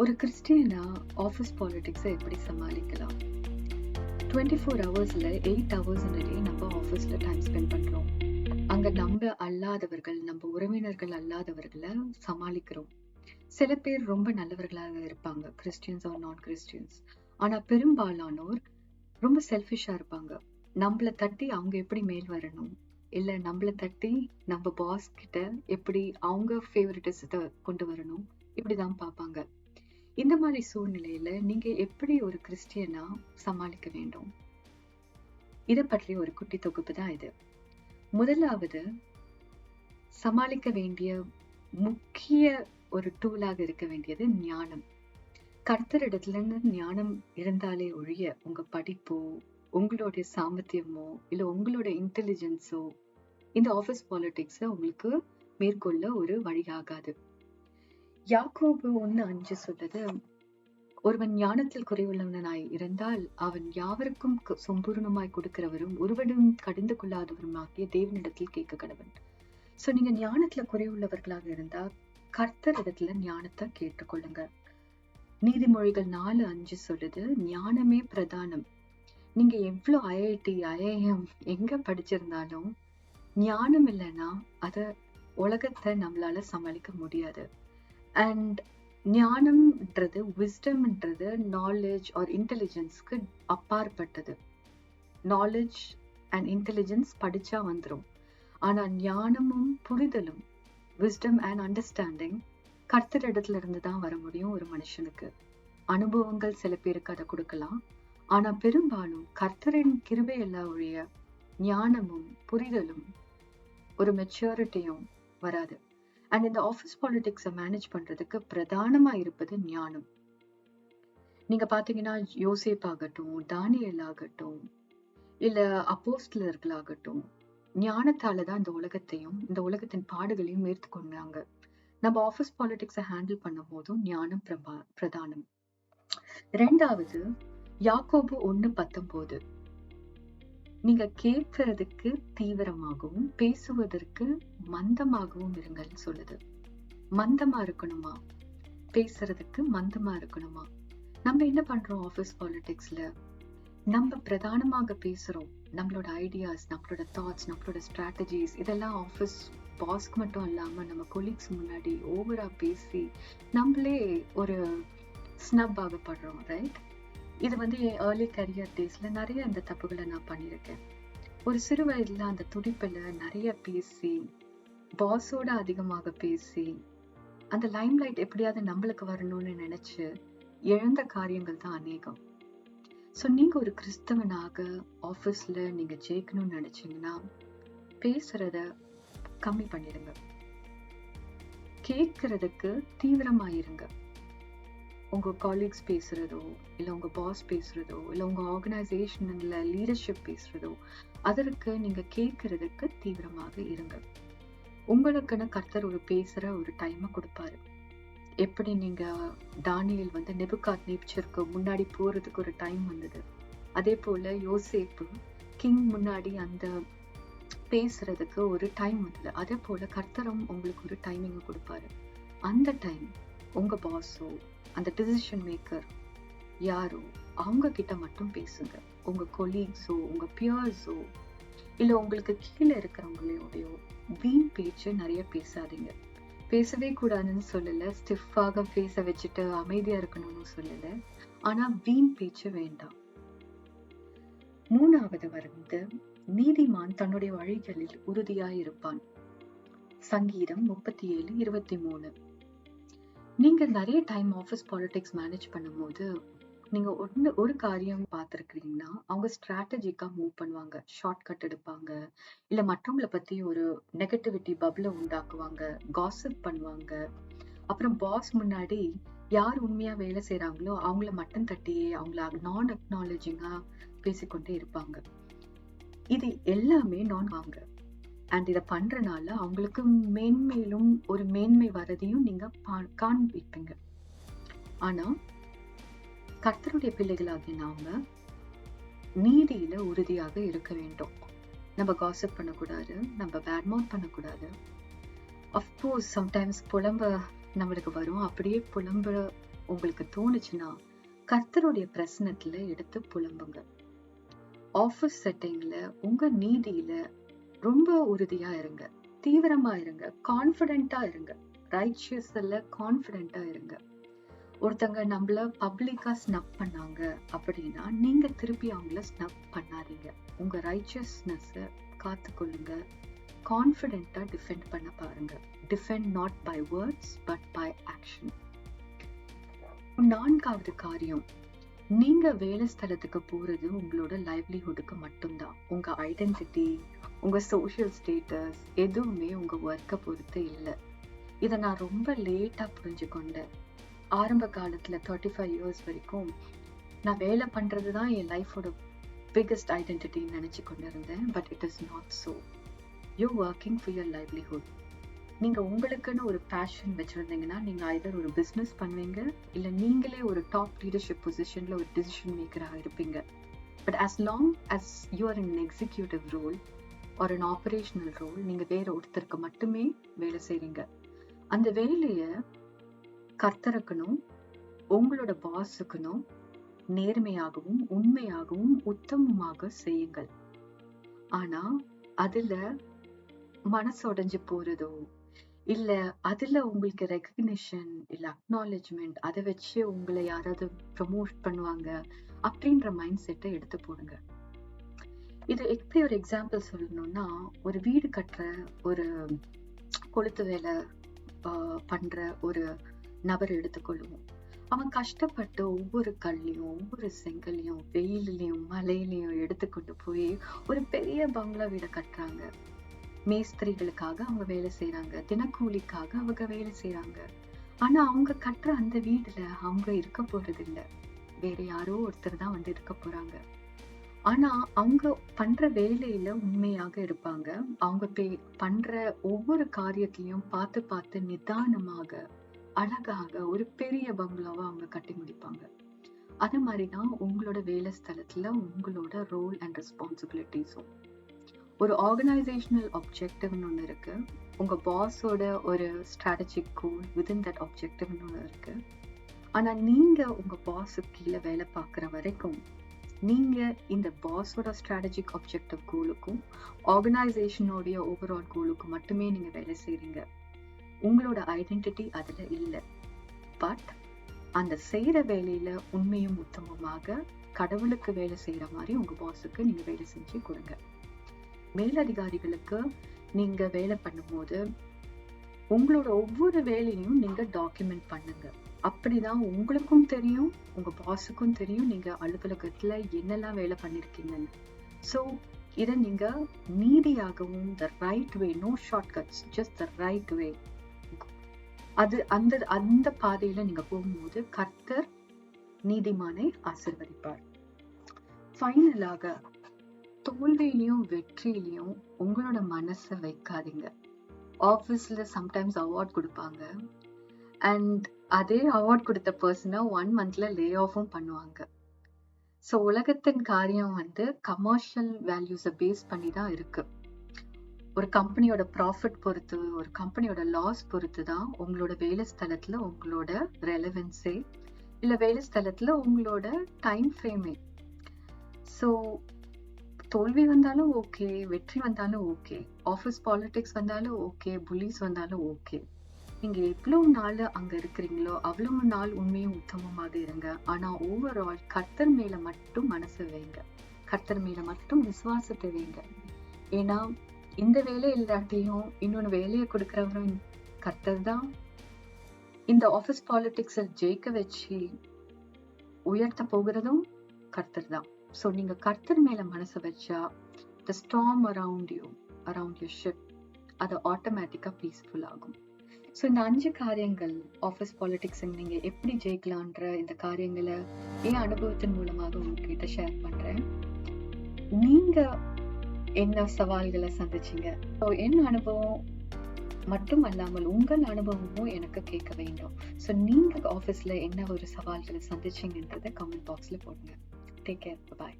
ஒரு கிறிஸ்டியனா ஆஃபீஸ் பாலிடிக்ஸை எப்படி சமாளிக்கலாம்? 24 ஹவர்ஸில் 8 ஹவர்ஸ் நம்ம ஆஃபீஸில் டைம் ஸ்பெண்ட் பண்ணுறோம். அங்கே நம்ம அல்லாதவர்கள், நம்ம உறவினர்கள் அல்லாதவர்களை சமாளிக்கிறோம். சில பேர் ரொம்ப நல்லவர்களாக இருப்பாங்க, கிறிஸ்டியன்ஸ் ஆர் நான் கிறிஸ்டியன்ஸ். ஆனால் பெரும்பாலானோர் ரொம்ப செல்ஃபிஷாக இருப்பாங்க. நம்மளை தட்டி அவங்க எப்படி மேல் வரணும், இல்லை நம்மளை தட்டி நம்ம பாஸ் கிட்ட எப்படி அவங்க ஃபேவரட்டிசத்தை கொண்டு வரணும், இப்படிதான் பார்ப்பாங்க. இந்த மாதிரி சூழ்நிலையில நீங்க எப்படி ஒரு கிறிஸ்டியனா சமாளிக்க வேண்டும்? இதை பற்றி ஒரு குட்டி தொகுப்பு தான் இது. முதலாவது, சமாளிக்க வேண்டிய முக்கிய ஒரு டூலாக இருக்க வேண்டியது ஞானம். கர்த்தரிடத்துல இருந்து ஞானம் இருந்தாலே ஒழிய உங்க படிப்போ, உங்களுடைய சாமர்த்தியமோ, இல்ல உங்களோட இன்டெலிஜென்ஸோ இந்த ஆபீஸ் பாலிடிக்ஸ உங்களுக்கு மேற்கொள்ள ஒரு வழியாகாது. யாக்கோபு 1:5 சொல்றது, ஒருவன் ஞானத்தில் குறைவுள்ளவனாய் இருந்தால் அவன் யாவருக்கும் சம்பூர்ணமாய் கொடுக்கிறவரும் ஒருவனும் கடிந்து கொள்ளாதவருமாகிய தேவனிடத்தில் கேட்க கடவன். சோ நீங்க ஞானத்துல குறைவுள்ளவர்களாக இருந்தா கர்த்தர் இடத்துல ஞானத்தை கேட்டுக்கொள்ளுங்க. நீதிமொழிகள் 4:5 சொல்லுது, ஞானமே பிரதானம். நீங்க எவ்வளவு IIT, IIM எங்க படிச்சிருந்தாலும் ஞானம் இல்லைன்னா அத உலகத்தை நம்மளால சமாளிக்க முடியாது. அண்ட் ஞானம்ன்றது, விஸ்டம்ன்றது நாலேஜ் ஆர் இன்டெலிஜென்ஸ்க்கு அப்பாற்பட்டது. நாலேஜ் அண்ட் இன்டெலிஜென்ஸ் படிச்சா வந்துடும். ஆனா ஞானமும் புரிதலும், விஸ்டம் அண்ட் அண்டர்ஸ்டாண்டிங் கர்த்தர் இடத்துல இருந்து தான் வர முடியும் ஒரு மனுஷனுக்கு. அனுபவங்கள் சில பேருக்கு அதை கொடுக்கலாம். ஆனா பெரும்பாலும் கர்த்தரின் கிருபை எல்லாம் ஒழிய ஞானமும் புரிதலும் ஒரு மெச்சூரிட்டியும் வராது. அண்ட் இந்த ஆஃபீஸ் பாலிடிக்ஸை மேனேஜ் பண்றதுக்கு பிரதானமா இருப்பது ஞானம். நீங்க பாத்தீங்கன்னா யோசேப் ஆகட்டும், தானியேல் ஆகட்டும், இல்ல அப்போஸ்தலர்களாகட்டும், ஞானத்தாலதான் இந்த உலகத்தையும் இந்த உலகத்தின் பாடுகளையும் மேற்கொண்டாங்க. நம்ம ஆஃபீஸ் பாலிடிக்ஸை ஹேண்டில் பண்ணும் போதும் ஞானம் பிரதானம். ரெண்டாவது, யாக்கோபு 1:19, நீங்க கேட்கறதுக்கு தீவிரமாகவும் பேசுவதற்கு மந்தமாகவும் இருங்கன்னு சொல்லுது. மந்தமா இருக்கணுமா? பேசுறதுக்கு மந்தமா இருக்கணுமா? நம்ம என்ன பண்றோம் ஆஃபீஸ் பாலிடிக்ஸ்ல? நம்ம பிரதானமாக பேசுறோம். நம்மளோட ஐடியாஸ், நம்மளோட தாட்ஸ், நம்மளோட ஸ்ட்ராட்டஜிஸ் இதெல்லாம் ஆஃபீஸ் பாஸ்க்கு மட்டும் இல்லாம நம்ம கொலீக்ஸ் முன்னாடி ஓவரா பேசி நம்மளே ஒரு ஸ்னப் ஆகப்படுறோம், ரைட்? இது என் ஏர்லி கரியர் டேஸ்ல நிறைய அந்த தப்புகளை நான் பண்ணியிருக்கேன். ஒரு சிறு வயதுல அந்த துடிப்புல நிறைய பேசி, பாஸோட அதிகமாக பேசி, அந்த லைம் லைட் எப்படியாவது நம்மளுக்கு வரணும்னு நினைச்சு இழந்த காரியங்கள் தான் அநேகம். ஸோ நீங்க ஒரு கிறிஸ்தவனாக ஆஃபீஸ்ல நீங்க ஜெயிக்கணும்னு நினைச்சீங்கன்னா பேசுறத கம்மி பண்ணிடுங்க. கேட்கறதுக்கு தீவிரமாயிருங்க. உங்க காலீக்ஸ் பேசுறதோ, இல்ல உங்க பாஸ் பேசுறதோ, இல்ல உங்க ஆர்கனைசேஷன்ல லீடர்ஷிப் பேசுறதோ, அதற்கு நீங்க கேட்கறதுக்கு தீவிரமாக இருங்க. உங்களுக்குன்னு கர்த்தர் ஒரு பேசுற ஒரு டைமை கொடுப்பாரு. எப்படி நீங்க தானியேல் நெபுகாத்நேச்சருக்கு முன்னாடி போறதுக்கு ஒரு டைம் வந்தது, அதே போல யோசேப்பு கிங் முன்னாடி அந்த பேசுறதுக்கு ஒரு டைம் வந்தது. அதே போல கர்த்தரும் உங்களுக்கு ஒரு டைமிங் கொடுப்பாரு. அந்த டைம் உங்க பாஸோ, அந்த டிசிஷன் மேக்கர் யாரோ, அவங்க கிட்ட மட்டும் பேசுங்க. உங்க கொலீக்ஸோ, உங்க பியர்ஸோ, இல்ல உங்களுக்கு கீழே இருக்கிறவங்களோடயோ வீண் பேச்சு நிறைய பேசாதீங்க. பேசவே கூடாதுன்னு சொல்லல, ஸ்டிஃபாக பேச வச்சுட்டு அமைதியா இருக்கணும்னு சொல்லல, ஆனா வீண் பேச்சு வேண்டாம். மூணாவது, நீதிமான் தன்னுடைய வழிகளில் உறுதியாய் இருப்பான். சங்கீதம் 37:23. நீங்க நிறைய டைம் ஆஃபீஸ் பாலிடிக்ஸ் மேனேஜ் பண்ணும் போது நீங்க ஒரு காரியம் பார்த்திருக்கிறீங்கன்னா, அவங்க ஸ்ட்ராட்டஜிக்கா மூவ் பண்ணுவாங்க, ஷார்ட் கட் எடுப்பாங்க, இல்ல மற்றவங்களை பத்தி ஒரு நெகட்டிவிட்டி பப்ள உண்டாக்குவாங்க, காசிப் பண்ணுவாங்க. அப்புறம் பாஸ் முன்னாடி யார் உண்மையா வேலை செய்யறாங்களோ அவங்கள மட்டம் தட்டியே அவங்கள நான் அக்னாலஜிங்கா பேசிக்கொண்டே இருப்பாங்க. இது எல்லாமே நான் வாங்க. அண்ட் இதை பண்றனால அவங்களுக்கு மேன்மேலும் ஒரு மேன்மை வரதையும் நீங்க காண்பிப்பீங்க. ஆனா கர்த்தருடைய பிள்ளைகளாகிய நாம நீதியில உறுதியாக இருக்க வேண்டும். நம்ம காசிப் பண்ணக்கூடாது, நம்ம பேட்மவுத் பண்ணக்கூடாது. அஃப்கோர்ஸ் சம்டைம்ஸ் புலம்ப நம்மளுக்கு வரும். அப்படியே புலம்ப உங்களுக்கு தோணுச்சுன்னா கர்த்தருடைய பிரசனத்துல எடுத்து புலம்புங்க. ஆபீஸ் செட்டிங்ல உங்க நீதியில ரொம்ப உறுதியா இருங்க, தீவிரமா இருங்க, கான்பிடென்டா இருங்க. ரைச்சியஸ்ல கான்பிடென்டா இருங்க. ஒருத்தங்க நம்மள பப்ளிக்கா ஸ்னப் பண்ணாங்க அப்படின்னா நீங்க திருப்பி அவங்கள ஸ்னப் பண்ணாதீங்க. உங்க ரைச்சியஸ்னஸ் காத்துக்கொள்ளுங்க. கான்பிடென்டா டிஃபெண்ட் பண்ண பாருங்க. Defend not by words but by action. 4வது காரியம், நீங்க வேலை ஸ்தலத்துக்கு போறது உங்களோட லைவ்லிஹுட்டுக்கு மட்டும்தான். உங்க ஐடென்டிட்டி, உங்க சோஷியல் ஸ்டேட்டஸ் எதுவுமே உங்க ஒர்க்கை பொறுத்து இல்லை. இதை நான் ரொம்ப லேட்டா புரிஞ்சுக்கொண்டேன். ஆரம்ப காலத்துல 35 இயர்ஸ் வரைக்கும் நான் வேலை பண்றதுதான் என் லைஃபோட பிகெஸ்ட் ஐடென்டிட்டின்னு நினைச்சு கொண்டிருந்தேன். But it is not so. You working for your livelihood. நீங்க உங்களுக்குன்னு ஒரு பேஷன் வச்சிருந்தீங்கன்னா நீங்க ஐதர் ஒரு பிசினஸ் பண்ணுவீங்க, இல்ல நீங்களே ஒரு டாப் லீடர்ஷிப் பொசிஷன்ல ஒரு டிசிஷன் மேக்கராக இருப்பீங்க. But as long as you are in an executive role or an operational role, நீங்க வேற ஒருத்தருக்கு மட்டுமே வேலை செய்றீங்க. அந்த வேலைய கர்த்தருக்கணும், உங்களோட பாஸுக்கணும் நேர்மையாகவும் உண்மையாகவும் உத்தமமாக செய்யுங்கள். ஆனா அதுல மனசு உடைஞ்சு போறதோ, இல்ல அதுல உங்களுக்கு ரெகக்னிஷன் இல்ல அக்னாலேஜ்மெண்ட் அதை வச்சு உங்களை யாராவது ப்ரமோட் பண்ணுவாங்க அப்படின்ற மைண்ட் செட்டை எடுத்து போடுங்க. இது எப்படி ஒரு எக்ஸாம்பிள் சொல்லணும்னா, ஒரு வீடு கட்டுற ஒரு கொளுத்து வேலை பண்ற ஒரு நபர் எடுத்துக்கொள்ளுவோம். அவன் கஷ்டப்பட்டு ஒவ்வொரு கல்லையும் ஒவ்வொரு செங்கல்லையும் வெயிலையும் மழையிலையும் எடுத்துக்கொண்டு போய் ஒரு பெரிய பங்களா வீடை கட்டுறாங்க. மேஸ்திரிகளுக்காக அவங்க வேலை செய்யறாங்க, தினக்கூலிக்காக அவங்க வேலை செய்யறாங்க. ஆனா அவங்க கட்டுற அந்த வீடுல அவங்க இருக்க போறது இல்ல, வேற யாரோ ஒருத்தர் தான் வந்து இருக்க போறாங்க. ஆனா அவங்க பண்ற வேலையில உண்மையாக இருப்பாங்க. அவங்க பண்ற ஒவ்வொரு காரியத்திலையும் பார்த்து பார்த்து நிதானமாக அழகாக ஒரு பெரிய பங்களாவை அவங்க கட்டி முடிப்பாங்க. அது மாதிரிதான் உங்களோட வேலை ஸ்தலத்துல உங்களோட ரோல் அண்ட் ரெஸ்பான்சிபிலிட்டிஸும். ஒரு ஆர்கனைசேஷனல் ஆப்ஜெக்டிவ்னு ஒன்று இருக்கு. உங்க பாஸோட ஒரு ஸ்ட்ராட்டஜிக் கோல் வித்தின் தட் ஆப்ஜெக்டிவ்னு ஒன்று இருக்கு. ஆனா நீங்க உங்க பாஸுக்கு கீழே வேலை பார்க்குற வரைக்கும் நீங்க இந்த பாஸோட ஸ்ட்ராட்டஜிக் ஆப்ஜெக்டிவ் கோலுக்கும் ஆர்கனைசேஷனோடைய ஓவரால் கோலுக்கும் மட்டுமே நீங்க வேலை செய்றீங்க. உங்களோட ஐடென்டிட்டி அதுல இல்லை. பட் அந்த செய்யற வேலையில உண்மையும் உத்தமமாக கடவுளுக்கு வேலை செய்யற மாதிரி உங்க பாஸுக்கு நீங்க வேலை செஞ்சு கொடுங்க. மேலதிகாரிகளுக்கு நீங்க வேலை பண்ணும்போது உங்களோட ஒவ்வொரு வேலையும் நீங்க டாக்குமெண்ட் பண்ணுங்க. அப்படிதான் உங்களுக்கும் தெரியும், உங்க பாஸுக்கும் தெரியும் நீங்க அலுவலகத்துல என்னெல்லாம் வேலை பண்ணிருக்கீங்கன்னு. ஸோ இதை நீங்க நீதியாகவும் the right way, no shortcuts, just the right way, அது அந்த அந்த பாதையில நீங்க போகும்போது கர்த்தர் நீதிமானை ஆசீர்வதிப்பார். ஃபைனலாக தோல்வியிலையும் வெற்றியிலையும் உங்களோட மனசை வைக்காதீங்க. ஆஃபீஸ்ல சம்டைம்ஸ் அவார்ட் கொடுப்பாங்க அண்ட் அதே அவார்ட் கொடுத்த பர்சனை 1 monthல லே ஆஃபும் பண்ணுவாங்க. ஸோ உலகத்தின் காரியம் வந்து கமர்ஷியல் வேல்யூஸை பேஸ் பண்ணி தான் இருக்கு. ஒரு கம்பெனியோட ப்ராஃபிட் பொறுத்து, ஒரு கம்பெனியோட லாஸ் பொறுத்து தான் உங்களோட வேலை ஸ்தலத்துல உங்களோட ரெலவென்ஸே, இல்ல வேலை ஸ்தலத்துல உங்களோட டைம் ஃப்ரேமே. ஸோ தோல்வி வந்தாலும் ஓகே, வெற்றி வந்தாலும் ஓகே, ஆஃபீஸ் பாலிடிக்ஸ் வந்தாலும் ஓகே, புலிஸ் வந்தாலும் ஓகே. நீங்க எவ்வளவு நாள் அங்க இருக்கிறீங்களோ அவ்வளவு நாள் உண்மையும் உத்தமமாக இருங்க. ஆனா ஓவரால் கர்த்தர் மேல மட்டும் மனசு வைங்க, கர்த்தர் மேல மட்டும் விசுவாசத்தை வைங்க. ஏன்னா இந்த வேலை இல்லாட்டியும் இன்னொன்னு வேலையை கொடுக்கறவரும் கர்த்தர் தான். இந்த ஆஃபீஸ் பாலிடிக்ஸை ஜெயிக்க வச்சு உயர்த்த போகிறதும் கர்த்தர் தான். ஸோ நீங்க கர்த்தர் மேல மனசை வச்சா the storm around you, around your ship, அது ஆட்டோமேட்டிக்கா பீஸ்ஃபுல் ஆகும். ஸோ இந்த 5 காரியங்கள் ஆஃபீஸ் பாலிடிக்ஸ் நீங்க எப்படி ஜெயிக்கலான்ற இந்த காரியங்களை என் அனுபவத்தின் மூலமாக உங்ககிட்ட ஷேர் பண்றேன். நீங்க என்ன சவால்களை சந்திச்சீங்க? ஸோ என் அனுபவம் மட்டும் அல்லாமல் உங்கள் அனுபவமும் எனக்கு கேட்க வேண்டும். ஸோ நீங்க ஆஃபீஸ்ல என்ன ஒரு சவால்களை சந்திச்சீங்கன்றதை கமெண்ட் பாக்ஸ்ல போடுங்க. டேக் கேர், பாய்.